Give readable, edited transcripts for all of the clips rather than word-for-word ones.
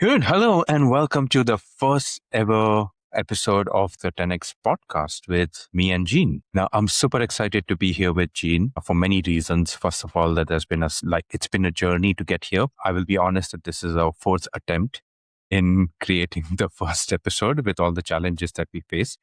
Good. Hello, and welcome to the first ever episode of the 10X podcast with me and Jean. Now, I'm super excited to be here with Jean for many reasons. First of all, that it's been a journey to get here. I will be honest that this is our fourth attempt in creating the first episode with all the challenges that we face.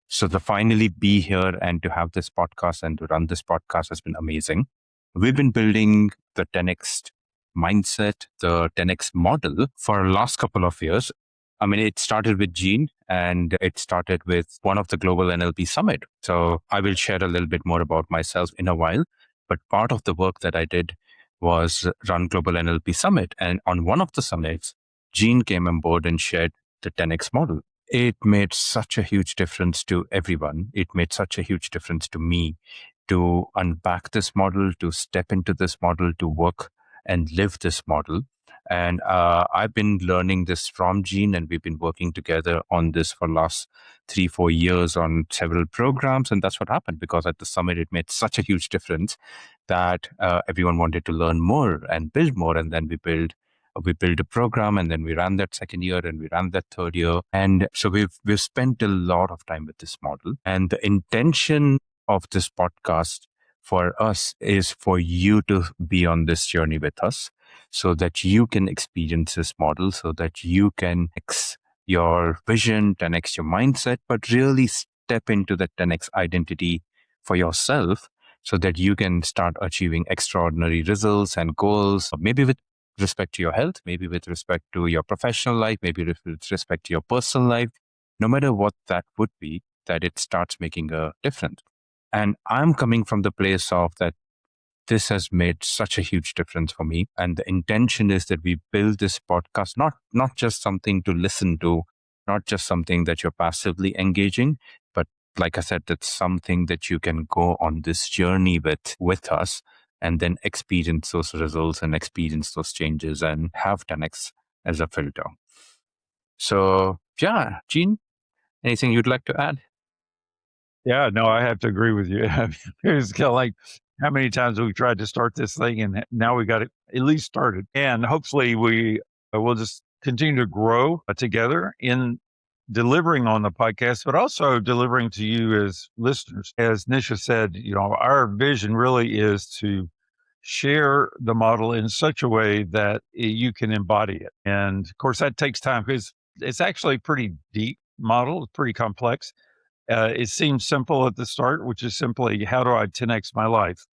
So to finally be here and to have this podcast and to run this podcast has been amazing. We've been building the 10X mindset, the 10X model for the last couple of years. I mean, it started with Gene and it started with one of the Global NLP Summit. So I will share a little bit more about myself in a while. But part of the work that I did was run Global NLP Summit. And on one of the summits, Gene came on board and shared the 10X model. It made such a huge difference to everyone. It made such a huge difference to me to unpack this model, to step into this model, to work and live this model. And I've been learning this from Gene, and we've been working together on this for last 3-4 years on several programs. And that's what happened, because at the summit, it made such a huge difference that everyone wanted to learn more and build more. And then we built a program, and then we ran that second year and we ran that third year. And so we've spent a lot of time with this model. And the intention of this podcast for us is for you to be on this journey with us so that you can experience this model, so that you can X your vision, 10X your mindset, but really step into the 10X identity for yourself so that you can start achieving extraordinary results and goals, maybe with respect to your health, maybe with respect to your professional life, maybe with respect to your personal life, no matter what that would be, that it starts making a difference. And I'm coming from the place of that this has made such a huge difference for me. And the intention is that we build this podcast, not just something to listen to, not just something that you're passively engaging, but like I said, that's something that you can go on this journey with us and then experience those results and experience those changes and have 10X as a filter. So yeah, Gene, anything you'd like to add? Yeah, no, I have to agree with you. It's kind of like how many times we've tried to start this thing, and now we got it at least started. And hopefully we will just continue to grow together in delivering on the podcast, but also delivering to you as listeners. As Nisha said, our vision really is to share the model in such a way that you can embody it. And of course, that takes time because it's actually a pretty deep model, it's pretty complex. It seems simple at the start, which is simply how do I 10x my life?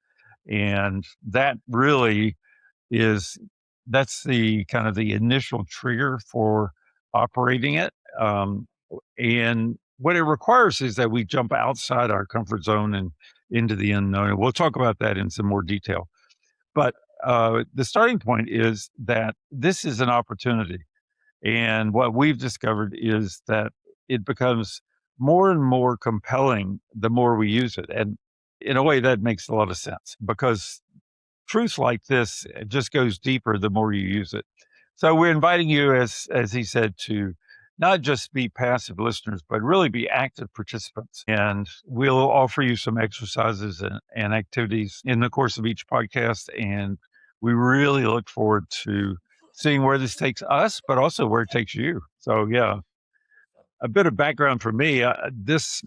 And that really that's the kind of the initial trigger for operating it. And what it requires is that we jump outside our comfort zone and into the unknown. And we'll talk about that in some more detail. But the starting point is that this is an opportunity. And what we've discovered is that it becomes more and more compelling the more we use it. And in a way, that makes a lot of sense because truth like this just goes deeper the more you use it. So we're inviting you, as he said, to not just be passive listeners, but really be active participants. And we'll offer you some exercises and activities in the course of each podcast. And we really look forward to seeing where this takes us, but also where it takes you. So, yeah, a bit of background for me. I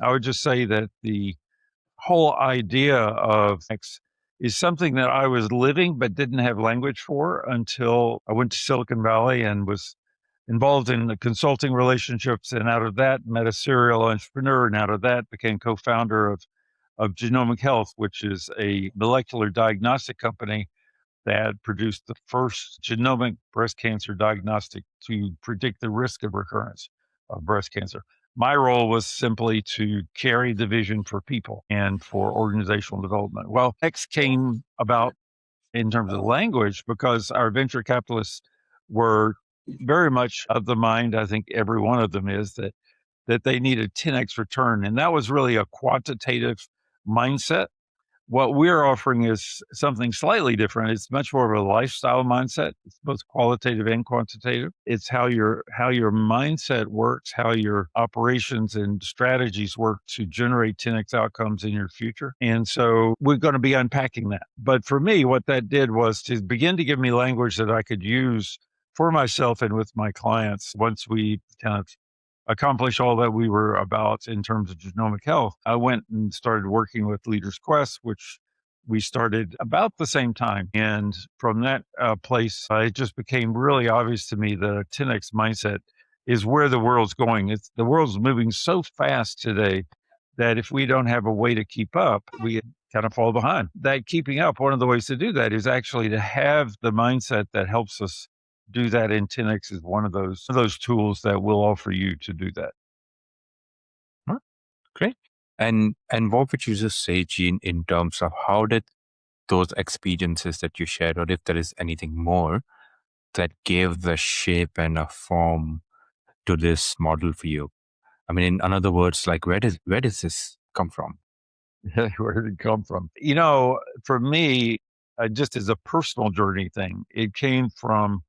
would just say that the whole idea of X is something that I was living but didn't have language for until I went to Silicon Valley and was involved in the consulting relationships. And out of that, met a serial entrepreneur. And out of that, became co-founder of Genomic Health, which is a molecular diagnostic company that produced the first genomic breast cancer diagnostic to predict the risk of recurrence of breast cancer. My role was simply to carry the vision for people and for organizational development. Well, X came about in terms of language because our venture capitalists were very much of the mind, I think every one of them is, that they needed 10X return. And that was really a quantitative mindset. What we're offering is something slightly different. It's much more of a lifestyle mindset. It's both qualitative and quantitative. It's how your mindset works, how your operations and strategies work to generate 10X outcomes in your future. And so we're going to be unpacking that. But for me, what that did was to begin to give me language that I could use for myself and with my clients, once we kind of accomplish all that we were about in terms of genomic health, I went and started working with Leaders Quest, which we started about the same time. And from that place, it just became really obvious to me that a 10x mindset is where the world's going. The world's moving so fast today that if we don't have a way to keep up, we kind of fall behind. That keeping up, one of the ways to do that is actually to have the mindset that helps us do that. And 10x is one of those tools that will offer you to do that. Huh, great. And what would you just say, Gene, in terms of how did those experiences that you shared, or if there is anything more that gave the shape and a form to this model for you? I mean, in other words, like where does this come from? Where did it come from? For me, just as a personal journey thing, it came from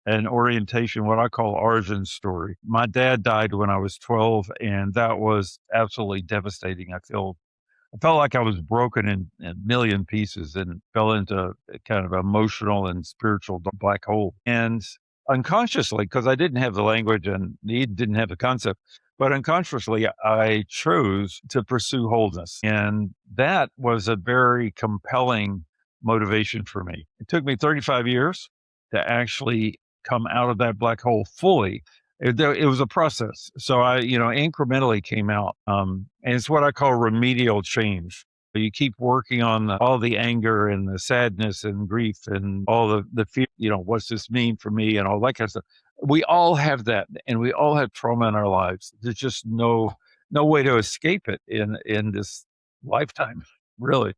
an orientation, what I call origin story. My dad died when I was 12, and that was absolutely devastating. I felt like I was broken in a million pieces and fell into a kind of emotional and spiritual black hole. And unconsciously, because I didn't have the language and he didn't have the concept, but unconsciously, I chose to pursue wholeness. And that was a very compelling motivation for me. It took me 35 years to actually come out of that black hole fully. It was a process. So I, incrementally came out. And it's what I call remedial change. You keep working on all the anger and the sadness and grief and all the fear, what's this mean for me and all that kind of stuff. We all have that, and we all have trauma in our lives. There's just no way to escape it in this lifetime, really.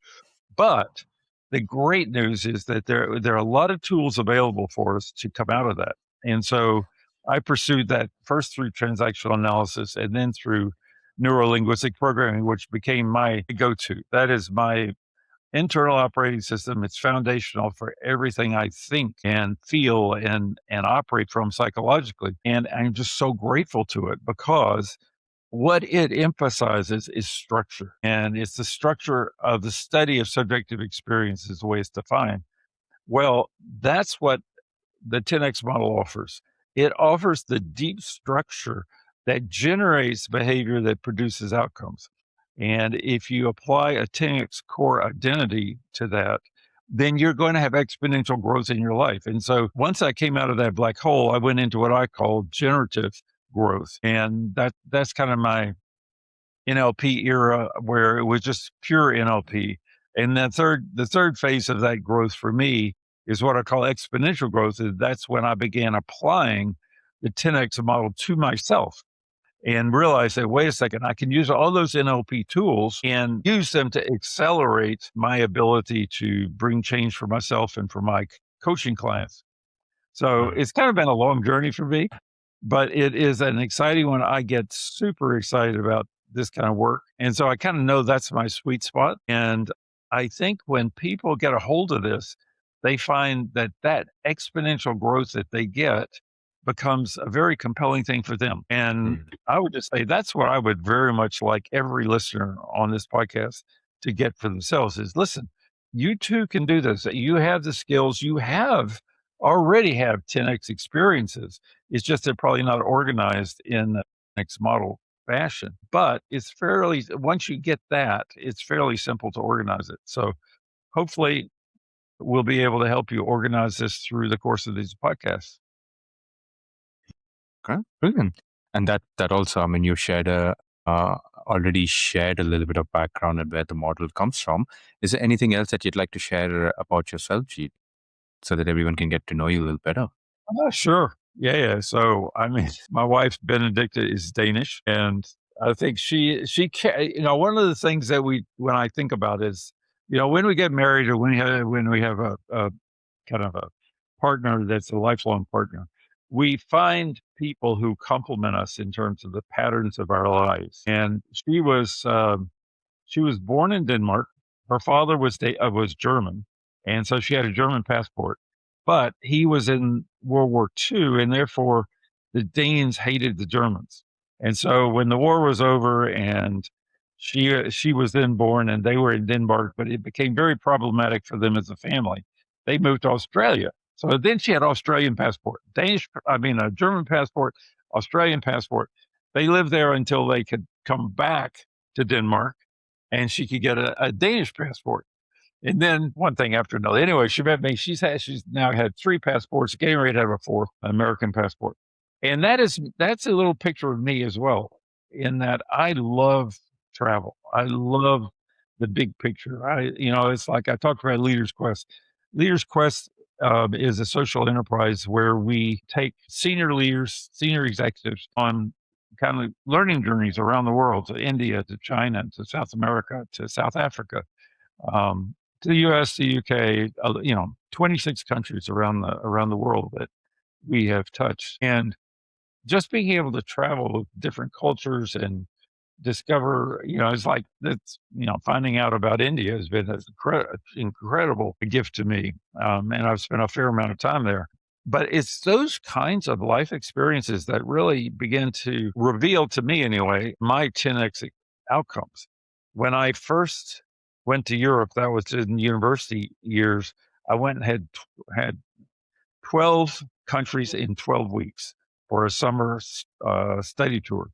But the great news is that there are a lot of tools available for us to come out of that. And so I pursued that first through transactional analysis and then through neuro-linguistic programming, which became my go-to. That is my internal operating system. It's foundational for everything I think and feel and operate from psychologically. And I'm just so grateful to it because what it emphasizes is structure. And it's the structure of the study of subjective experience is the way it's defined. Well, that's what the 10X model offers. It offers the deep structure that generates behavior that produces outcomes. And if you apply a 10X core identity to that, then you're going to have exponential growth in your life. And so once I came out of that black hole, I went into what I call generative growth. And that's kind of my NLP era where it was just pure NLP. And the third phase of that growth for me is what I call exponential growth. That's when I began applying the 10X model to myself and realized that, wait a second, I can use all those NLP tools and use them to accelerate my ability to bring change for myself and for my coaching clients. So it's kind of been a long journey for me, but it is an exciting one. I get super excited about this kind of work. And so I kind of know that's my sweet spot. And I think when people get a hold of this, they find that exponential growth that they get becomes a very compelling thing for them. And I would just say that's what I would very much like every listener on this podcast to get for themselves is listen, you too can do this. You have the skills, already have 10X experiences. It's just they're probably not organized in the 10X model fashion, but once you get that, it's fairly simple to organize it. So hopefully we'll be able to help you organize this through the course of these podcasts. Okay, brilliant. And that also, I mean, you already shared a little bit of background and where the model comes from. Is there anything else that you'd like to share about yourself, Jeet, so that everyone can get to know you a little better? Sure. Yeah. So, I mean, my wife, Benedicta, is Danish. And I think one of the things that when I think about is, when we get married or when we have a kind of a partner that's a lifelong partner, we find people who complement us in terms of the patterns of our lives. And she was born in Denmark. Her father was German, and so she had a German passport. But he was in World War II, and therefore the Danes hated the Germans. And so when the war was over, and she was then born, and they were in Denmark, but it became very problematic for them as a family. They moved to Australia, So then she had Australian passport, a German passport, Australian passport. They lived there until they could come back to Denmark, and she could get a Danish passport. And then one thing after another. Anyway, she met me. She's now had 3 passports, getting ready to have a 4th, American passport. And that's a little picture of me as well, in that I love travel. I love the big picture. It's like I talked about Leaders Quest. Leaders Quest is a social enterprise where we take senior leaders, senior executives on kind of learning journeys around the world, to India, to China, to South America, to South Africa, um, to the U.S., the U.K., 26 countries around the world that we have touched. And just being able to travel with different cultures and discover, it's like that's, finding out about India has been an incredible gift to me. And I've spent a fair amount of time there. But it's those kinds of life experiences that really begin to reveal to me, anyway, my 10x outcomes. When I first went to Europe, that was in university years, I went and had 12 countries in 12 weeks for a summer study tour.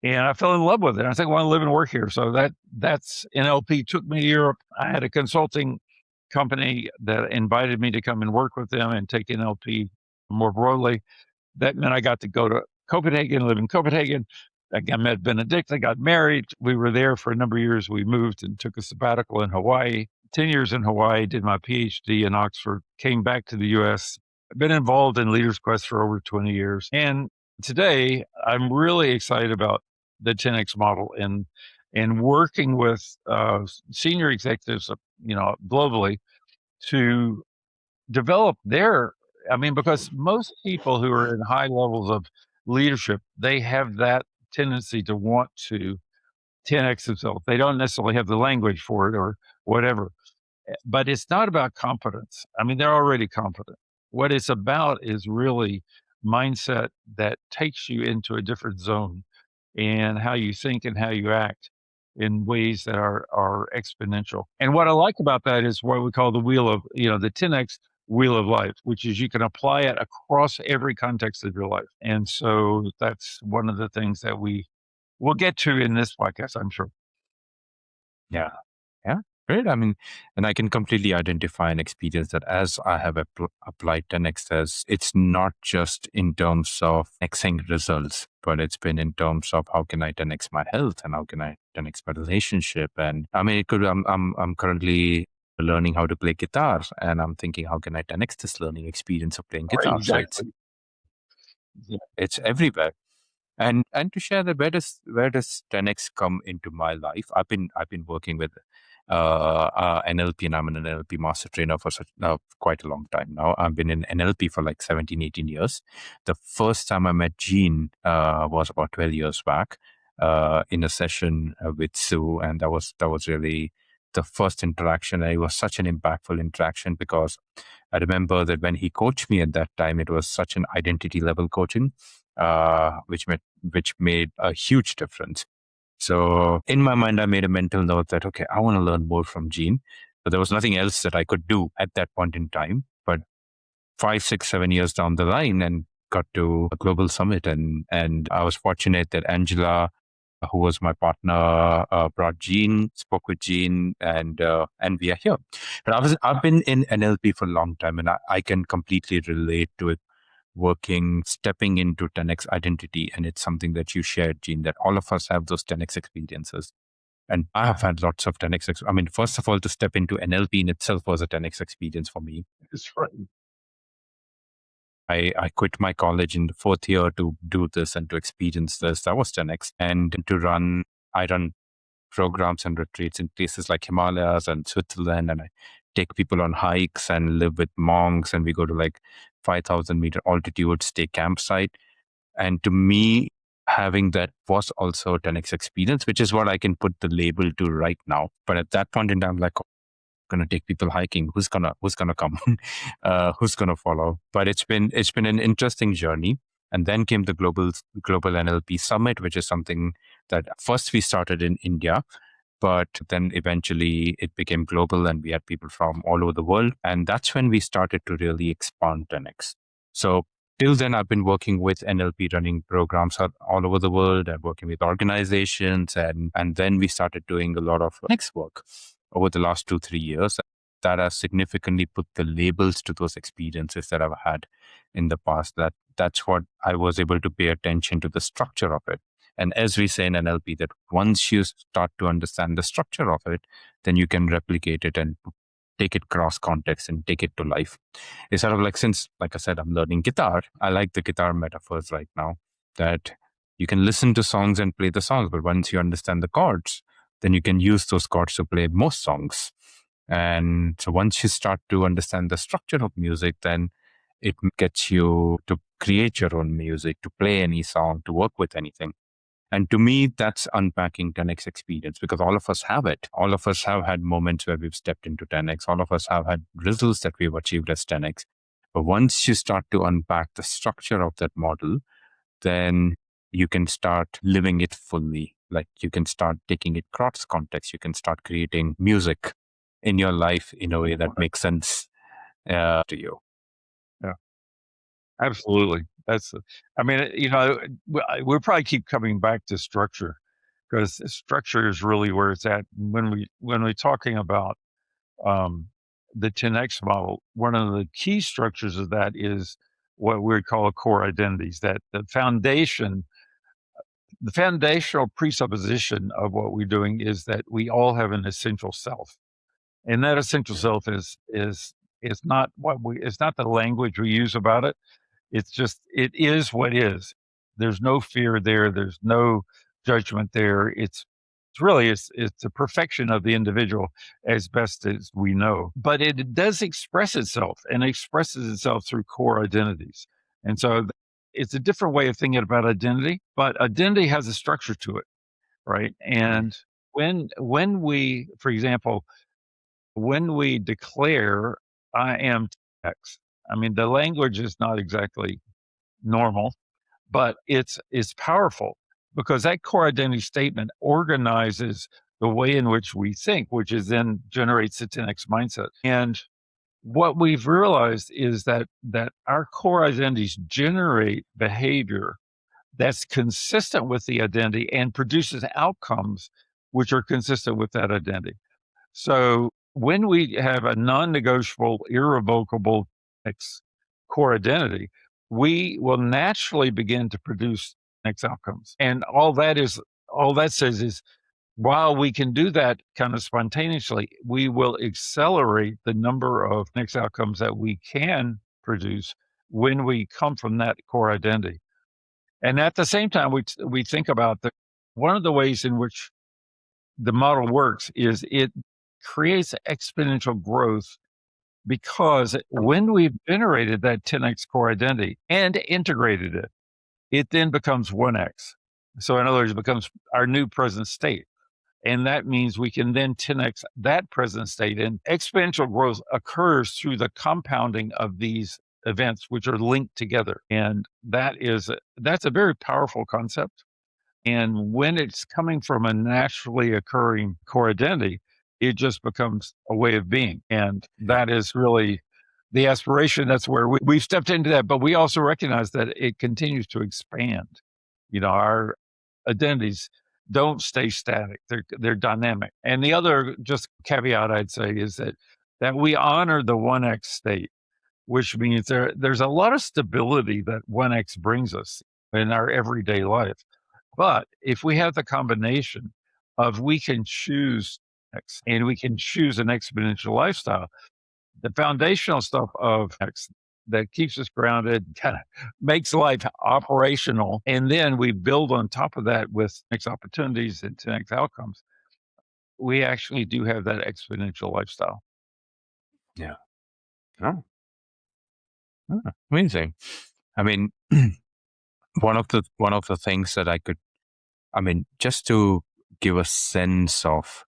And I fell in love with it. I think I want to live and work here. So that's NLP took me to Europe. I had a consulting company that invited me to come and work with them and take NLP more broadly. That meant I got to go to Copenhagen, live in Copenhagen. I met Benedict. I got married. We were there for a number of years. We moved and took a sabbatical in Hawaii. 10 years in Hawaii, did my PhD in Oxford, came back to the US. I've been involved in Leaders Quest for over 20 years. And today, I'm really excited about the 10X model and working with senior executives, globally, to develop because most people who are in high levels of leadership, they have that tendency to want to 10X themselves. They don't necessarily have the language for it or whatever. But it's not about competence. They're already competent. What it's about is really mindset that takes you into a different zone, and how you think and how you act in ways that are exponential. And what I like about that is what we call the wheel of, the 10X wheel of life, which is you can apply it across every context of your life. And so that's one of the things that we'll get to in this podcast, I'm sure. Yeah. Yeah. Great. And I can completely identify and experience that as I have applied 10X, as it's not just in terms of Xing results, but it's been in terms of how can I 10X my health and how can I 10X my relationship. And I'm currently learning how to play guitar, and I'm thinking, how can I 10X this learning experience of playing guitar? Exactly. So it's everywhere. And to share that, where does 10X come into my life? I've been working with NLP, and I'm an NLP master trainer for quite a long time now. I've been in NLP for like 17, 18 years. The first time I met Jean was about 12 years back in a session with Sue, and that was really the first interaction. And it was such an impactful interaction because I remember that when he coached me at that time, it was such an identity level coaching, which made a huge difference. So in my mind, I made a mental note that, okay, I want to learn more from Gene. But there was nothing else that I could do at that point in time. But 5, 6, 7 years down the line, and got to a global summit, and I was fortunate that Angela, who was my partner, brought Gene, spoke with Gene, and we are here. But I've been in NLP for a long time, and I can completely relate to it. Stepping into 10X identity. And it's something that you shared, Gene, that all of us have those 10X experiences. And I have had lots of 10X. First of all, to step into NLP in itself was a 10X experience for me. That's right. I quit my college in the 4th year to do this and to experience this. That was 10X. And I run programs and retreats in places like Himalayas and Switzerland, and I take people on hikes and live with monks, and we go to like 5,000 meter altitude, stay campsite. And to me, having that was also a 10X experience, which is what I can put the label to right now. But at that point in time, like, I'm going to take people hiking. Who's gonna come? Who's gonna follow? But it's been an interesting journey. And then came the global NLP summit, which is something that first we started in India. But then eventually it became global and we had people from all over the world. And that's when we started to really expand 10x. So till then, I've been working with NLP running programs all over the world and working with organizations. And then we started doing a lot of next work over the last 2, 3 years that has significantly put the labels to those experiences that I've had in the past. That's what I was able to pay attention to the structure of it. And as we say in NLP, that once you start to understand the structure of it, then you can replicate it and take it cross context and take it to life. It's sort of like, since, like I said, I'm learning guitar, I like the guitar metaphors right now, that you can listen to songs and play the songs, but once you understand the chords, then you can use those chords to play most songs. And so once you start to understand the structure of music, then it gets you to create your own music, to play any song, to work with anything. And to me, that's unpacking 10x experience, because all of us have it. All of us have had moments where we've stepped into 10x. All of us have had results that we've achieved as 10x. But once you start to unpack the structure of that model, then you can start living it fully. Like, you can start taking it cross context. You can start creating music in your life in a way that makes sense to you. Yeah, absolutely. I mean, we'll probably keep coming back to structure, because structure is really where it's at. When we're talking about the 10x model, one of the key structures of that is what we call core identities. That the foundational presupposition of what we're doing is that we all have an essential self, and that essential self is not it's not the language we use about it. It's just, it is what is. There's no fear there. There's no judgment there. It's a perfection of the individual as best as we know. But it does express itself, and expresses itself through core identities. And so it's a different way of thinking about identity, but identity has a structure to it, right? And when we, for example, when we declare I am X, I mean, the language is not exactly normal, but it's powerful, because that core identity statement organizes the way in which we think, which is then generates the 10x mindset. And what we've realized is that our core identities generate behavior that's consistent with the identity and produces outcomes which are consistent with that identity. So when we have a non-negotiable, irrevocable core identity, we will naturally begin to produce next outcomes. And all that says is, while we can do that kind of spontaneously, we will accelerate the number of next outcomes that we can produce when we come from that core identity. And at the same time, we think about one of the ways in which the model works is it creates exponential growth, because when we've generated that 10x core identity and integrated it, it then becomes 1x. So in other words, it becomes our new present state. And that means we can then 10x that present state, and exponential growth occurs through the compounding of these events, which are linked together. And that's a very powerful concept. And when it's coming from a naturally occurring core identity, it just becomes a way of being. And that is really the aspiration. That's where we've stepped into that. But we also recognize that it continues to expand. Our identities don't stay static. They're dynamic. And the other just caveat I'd say is that we honor the 1x state, which means there's a lot of stability that 1x brings us in our everyday life. But if we have the combination of, we can choose X and we can choose an exponential lifestyle, the foundational stuff of X that keeps us grounded, kind of makes life operational. And then we build on top of that with next opportunities and next outcomes. We actually do have that exponential lifestyle. Yeah. Oh, amazing. I mean, one of the things that just to give a sense of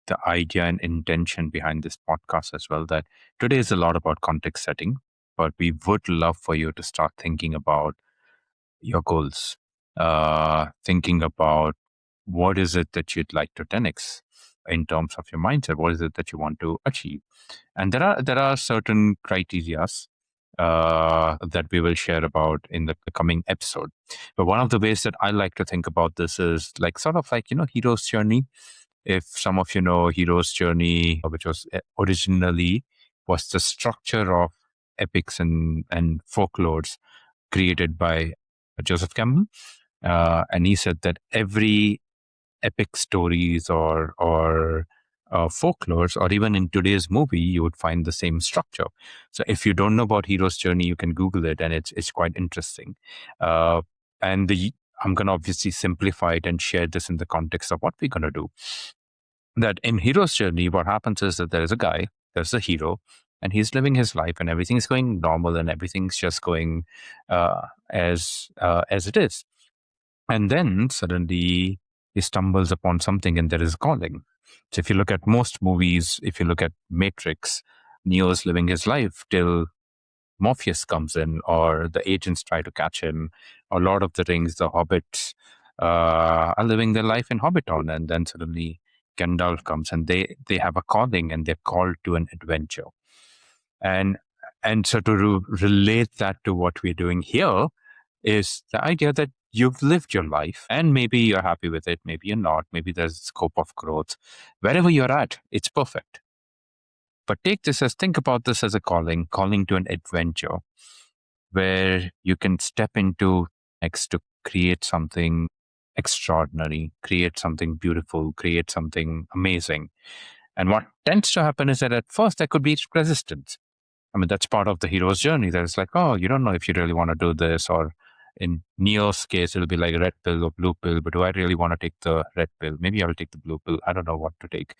the idea and intention behind this podcast as well, that today is a lot about context setting, but we would love for you to start thinking about your goals, thinking about what is it that you'd like to 10x in terms of your mindset? What is it that you want to achieve? And there are certain criterias that we will share about in the coming episode. But one of the ways that I like to think about this is like sort of like, hero's journey. If some of you know hero's journey, which was originally was the structure of epics and folklores created by Joseph Campbell. And he said that every epic stories or folklores, or even in today's movie, you would find the same structure. So if you don't know about hero's journey, you can Google it, and it's quite interesting. Uh, and I'm going to obviously simplify it and share this in the context of what we're going to do. That in hero's journey, what happens is that there is a guy, there's a hero, and he's living his life, and everything's going normal, and everything's just going as it is. And then suddenly he stumbles upon something, and there is calling. So if you look at most movies, if you look at Matrix, Neo's living his life till Morpheus comes in, or the agents try to catch him, or Lord of the Rings, the Hobbits are living their life in Hobbiton, and then suddenly Gandalf comes, and they have a calling, and they're called to an adventure. And so to relate that to what we're doing here is the idea that you've lived your life, and maybe you're happy with it, maybe you're not, maybe there's scope of growth. Wherever you're at, it's perfect. But think about this as a calling to an adventure where you can step into next to create something extraordinary, create something beautiful, create something amazing. And what tends to happen is that at first there could be resistance. I mean, that's part of the hero's journey. That it's like, oh, you don't know if you really want to do this. Or in Neo's case, it'll be like red pill or blue pill. But do I really want to take the red pill? Maybe I'll take the blue pill. I don't know what to take.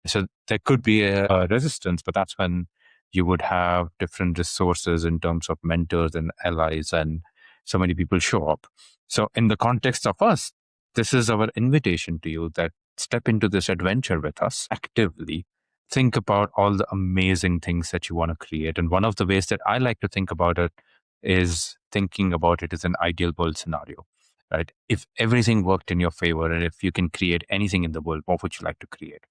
So there could be a resistance, but that's when you would have different resources in terms of mentors and allies, and so many people show up. So in the context of us, this is our invitation to you that step into this adventure with us actively. Think about all the amazing things that you want to create. And one of the ways that I like to think about it is thinking about it as an ideal world scenario, right? If everything worked in your favor, and if you can create anything in the world, what would you like to create?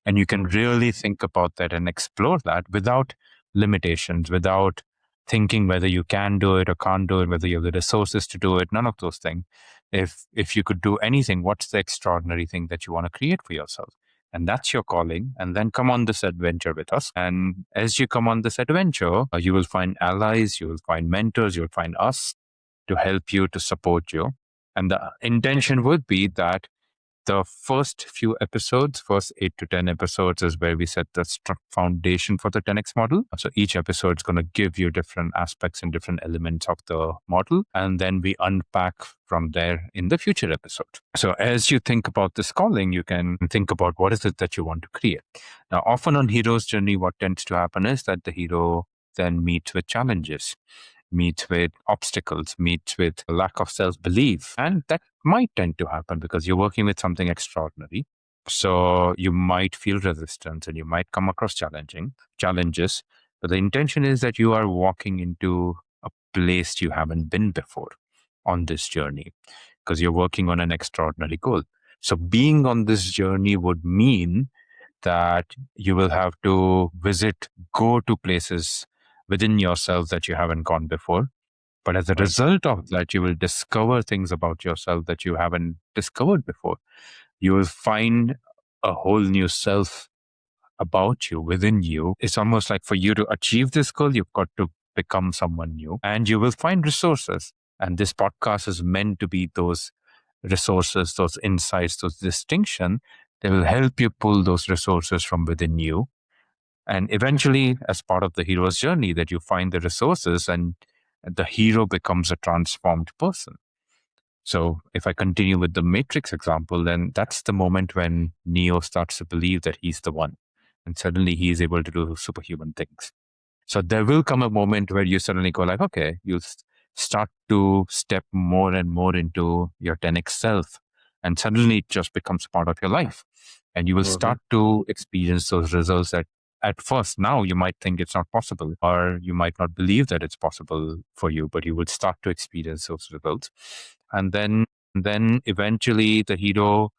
And you can really think about that and explore that without limitations, without thinking whether you can do it or can't do it, whether you have the resources to do it, none of those things. If you could do anything, what's the extraordinary thing that you want to create for yourself? And that's your calling. And then come on this adventure with us. And as you come on this adventure, you will find allies, you will find mentors, you'll find us to help you, to support you. And the intention would be that the first few episodes, first 8 to 10 episodes, is where we set the foundation for the 10x model. So each episode is going to give you different aspects and different elements of the model. And then we unpack from there in the future episode. So as you think about this calling, you can think about what is it that you want to create. Now, often on hero's journey, what tends to happen is that the hero then meets with challenges, meets with obstacles, meets with a lack of self-belief. And that might tend to happen because you're working with something extraordinary. So you might feel resistance and you might come across challenges. But the intention is that you are walking into a place you haven't been before on this journey because you're working on an extraordinary goal. So being on this journey would mean that you will have to go to places within yourself that you haven't gone before. But as a result of that, you will discover things about yourself that you haven't discovered before. You will find a whole new self about you, within you. It's almost like for you to achieve this goal, you've got to become someone new, and you will find resources. And this podcast is meant to be those resources, those insights, those distinctions. They will help you pull those resources from within you. And eventually, as part of the hero's journey, that you find the resources and the hero becomes a transformed person. So if I continue with the Matrix example, then that's the moment when Neo starts to believe that he's the one. And suddenly he is able to do superhuman things. So there will come a moment where you suddenly go like, okay, you start to step more and more into your 10x self. And suddenly it just becomes part of your life. And you will start to experience those results that at first now you might think it's not possible, or you might not believe that it's possible for you, but you will start to experience those results. And then eventually the hero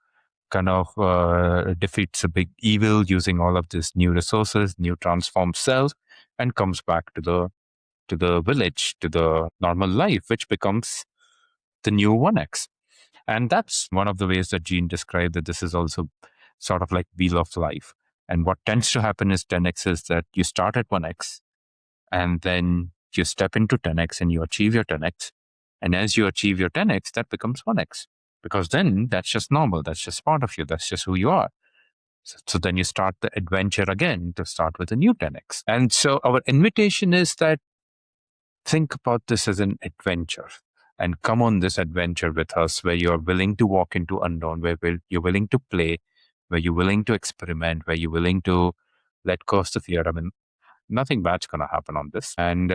kind of defeats a big evil using all of these new resources, new transformed cells, and comes back to the village, to the normal life, which becomes the new 1x. And that's one of the ways that Gene described that this is also sort of like wheel of life. And what tends to happen is 10x is that you start at 1x and then you step into 10x and you achieve your 10x. And as you achieve your 10x, that becomes 1x. Because then that's just normal. That's just part of you. That's just who you are. So then you start the adventure again to start with a new 10x. And so our invitation is that think about this as an adventure and come on this adventure with us where you're willing to walk into unknown, where you're willing to play, where you're willing to experiment, where you're willing to let go of the fear. I mean, nothing bad's going to happen on this, and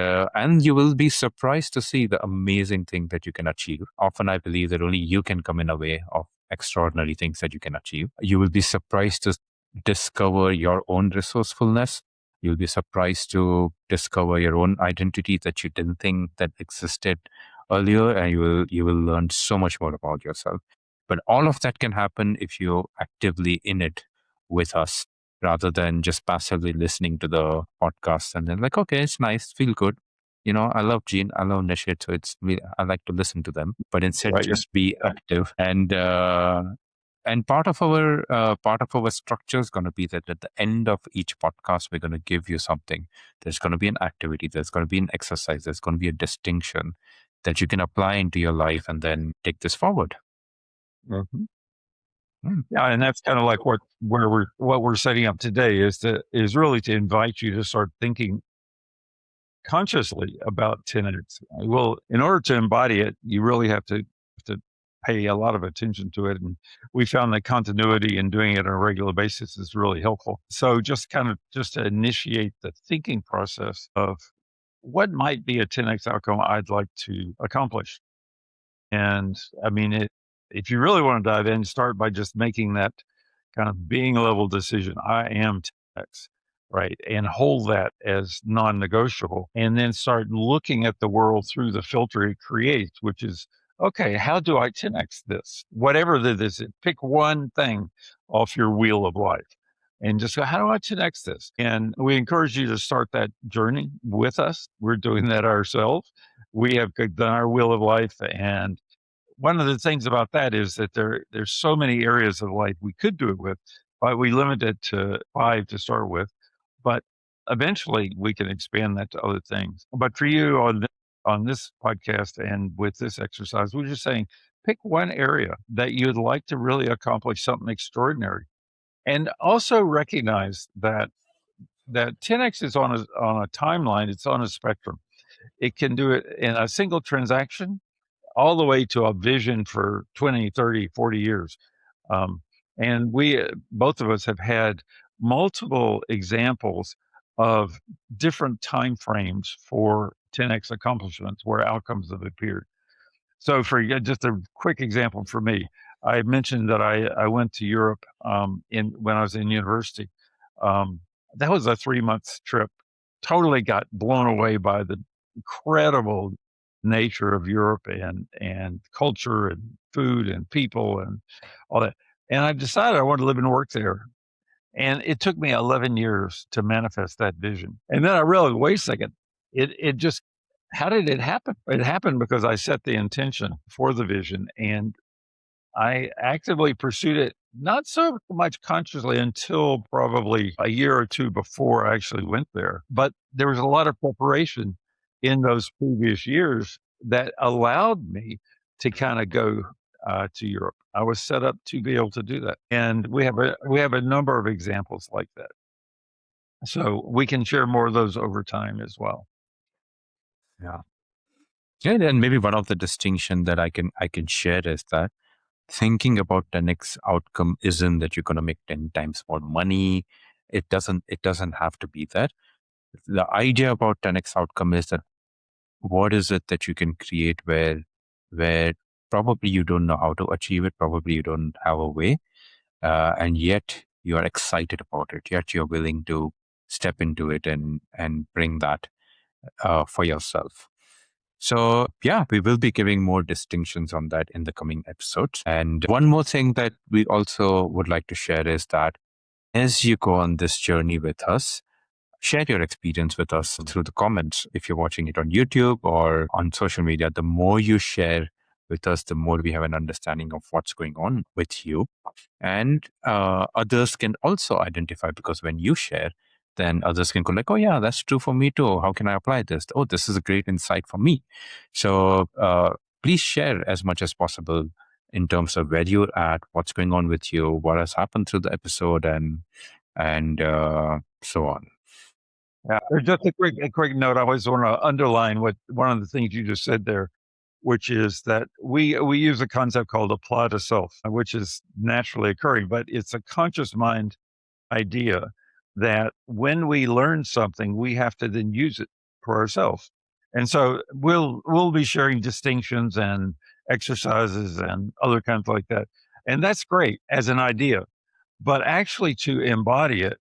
you will be surprised to see the amazing thing that you can achieve. Often I believe that only you can come in a way of extraordinary things that you can achieve. You will be surprised to discover your own resourcefulness. You'll be surprised to discover your own identity that you didn't think that existed earlier, and you will learn so much more about yourself. But all of that can happen if you're actively in it with us rather than just passively listening to the podcast and then like, okay, it's nice, feel good. You know, I love Gene, I love Nishit, so I like to listen to them. But instead, Right. just be active. And part of our structure is going to be that at the end of each podcast, we're going to give you something. There's going to be an activity. There's going to be an exercise. There's going to be a distinction that you can apply into your life and then take this forward. Mhm. Mm. Yeah, and that's kind of like what we're setting up today is really to invite you to start thinking consciously about 10x. Well, in order to embody it, you really have to pay a lot of attention to it, and we found that continuity and doing it on a regular basis is really helpful. So just to initiate the thinking process of what might be a 10x outcome I'd like to accomplish. And I mean, if you really want to dive in, start by just making that kind of being level decision. I am X, right? And hold that as non negotiable. And then start looking at the world through the filter it creates, which is, okay, how do I 10X this? Whatever that is, pick one thing off your wheel of life and just go, how do I 10X this? And we encourage you to start that journey with us. We're doing that ourselves. We have done our wheel of life, and one of the things about that is that there's so many areas of life we could do it with, but we limit it to 5 to start with. But eventually we can expand that to other things. But for you on this podcast and with this exercise, we're just saying pick one area that you'd like to really accomplish something extraordinary. And also recognize that 10x is on a timeline, it's on a spectrum. It can do it in a single transaction all the way to a vision for 20, 30, 40 years. Um, and we, both of us have had multiple examples of different time frames for 10x accomplishments where outcomes have appeared. So for just a quick example for me, I mentioned that I went to Europe when I was in university. Um, that was a 3 month trip. Totally got blown away by the incredible nature of Europe and culture and food and people and all that. And I decided I wanted to live and work there. And it took me 11 years to manifest that vision. And then I realized, wait a second, it just, how did it happen? It happened because I set the intention for the vision and I actively pursued it, not so much consciously until probably a year or two before I actually went there. But there was a lot of preparation in those previous years that allowed me to kind of go to Europe. I was set up to be able to do that, and we have a number of examples like that. So we can share more of those over time as well. Yeah. Yeah, and maybe one of the distinction that I can share is that thinking about the next outcome isn't that you're going to make 10 times more money. It doesn't have to be that. The idea about 10x outcome is that what is it that you can create where probably you don't know how to achieve it, probably you don't have a way, and yet you are excited about it, yet you're willing to step into it and bring that for yourself. So yeah, we will be giving more distinctions on that in the coming episodes. And one more thing that we also would like to share is that as you go on this journey with us, share your experience with us through the comments. If you're watching it on YouTube or on social media, the more you share with us, the more we have an understanding of what's going on with you. And others can also identify, because when you share, then others can go like, oh yeah, that's true for me too. How can I apply this? Oh, this is a great insight for me. So please share as much as possible in terms of where you're at, what's going on with you, what has happened through the episode, and so on. Yeah, just a quick note. I always want to underline what one of the things you just said there, which is that we use a concept called apply to self, which is naturally occurring, but it's a conscious mind idea that when we learn something, we have to then use it for ourselves. And so we'll be sharing distinctions and exercises and other kinds like that. And that's great as an idea. But actually to embody it,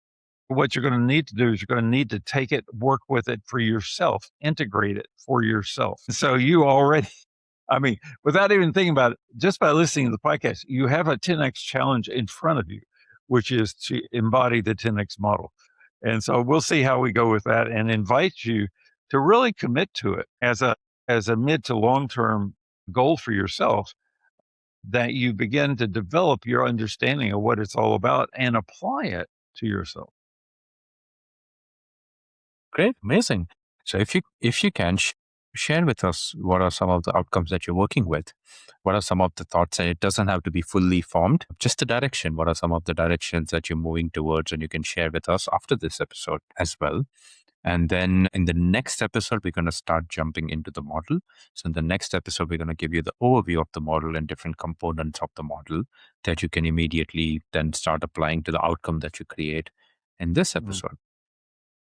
what you're going to need to do is you're going to need to take it, work with it for yourself, integrate it for yourself. So you already, I mean, without even thinking about it, just by listening to the podcast, you have a 10x challenge in front of you, which is to embody the 10x model. And so we'll see how we go with that, and invite you to really commit to it as a mid to long term goal for yourself, that you begin to develop your understanding of what it's all about and apply it to yourself. Great, amazing. So if you can share with us what are some of the outcomes that you're working with, what are some of the thoughts, and it doesn't have to be fully formed, just the direction. What are some of the directions that you're moving towards, and you can share with us after this episode as well. And then in the next episode, we're going to start jumping into the model. So in the next episode, we're going to give you the overview of the model and different components of the model that you can immediately then start applying to the outcome that you create in this Mm. episode.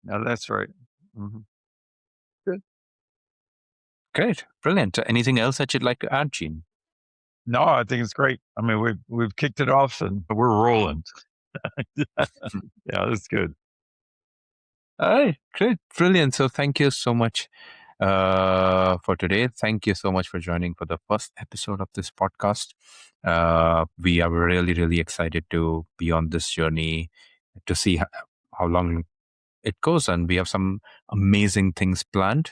No, that's right. Mhm. Good. Great. Brilliant. Anything else that you'd like to add, Gene? No, I think it's great. I mean, we've kicked it off and we're rolling. Yeah, that's good. All right. Great. Brilliant. So thank you so much for today. Thank you so much for joining for the first episode of this podcast. We are really, really excited to be on this journey to see how long it goes, and we have some amazing things planned.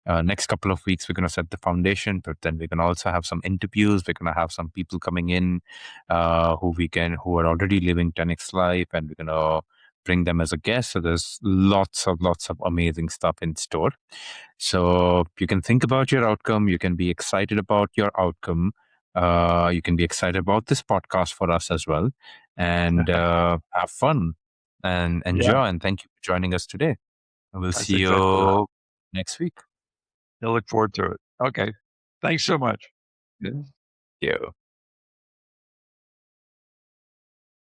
Next couple of weeks, we're going to set the foundation, but then we're going to also have some interviews. We're going to have some people coming in who are already living 10x life, and we're going to bring them as a guest. So there's lots of amazing stuff in store. So you can think about your outcome. You can be excited about your outcome. You can be excited about this podcast for us as well, and have fun and Yeah, enjoy. And thank you for joining us today. We'll that's see exactly right. you next week. I look forward to it. Okay. Thanks so much. Thank you.